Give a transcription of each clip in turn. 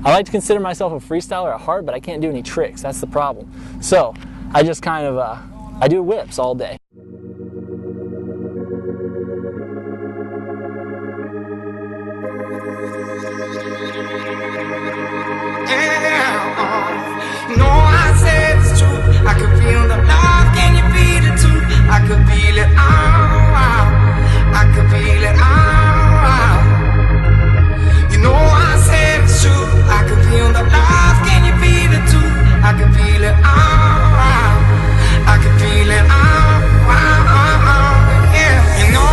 I like to consider myself a freestyler at heart, but I can't do any tricks. That's the problem. So I just kind of, I do whips all day. No, I said it's true. I could feel the love, can you feel it too? I could feel it, I could feel it, You know I said it's true. I could feel the love, can you feel it too? I could feel it, I could feel it, yeah. You know I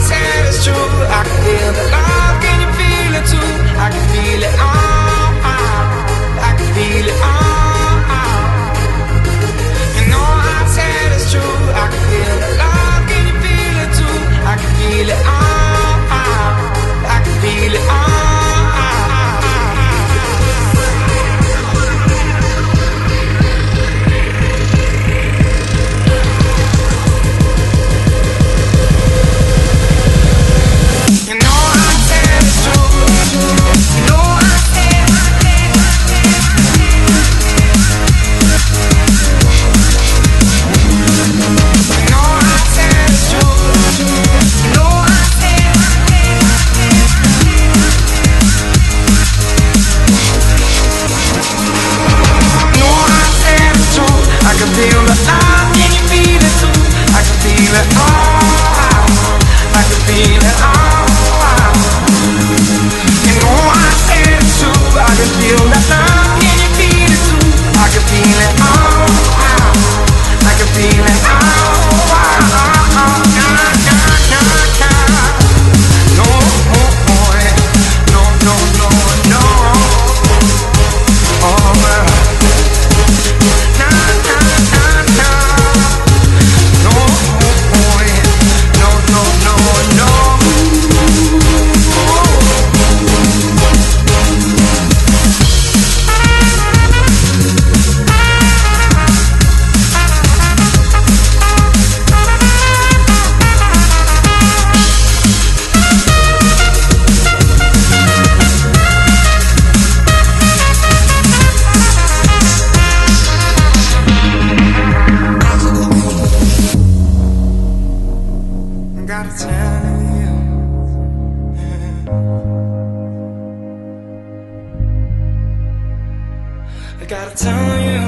said it's true. I could feel the love, can you feel it too? I could feel it, I could feel it, You know I said it's true. I could feel the love, can you feel it too? I could feel it, I could feel it, I gotta tell you,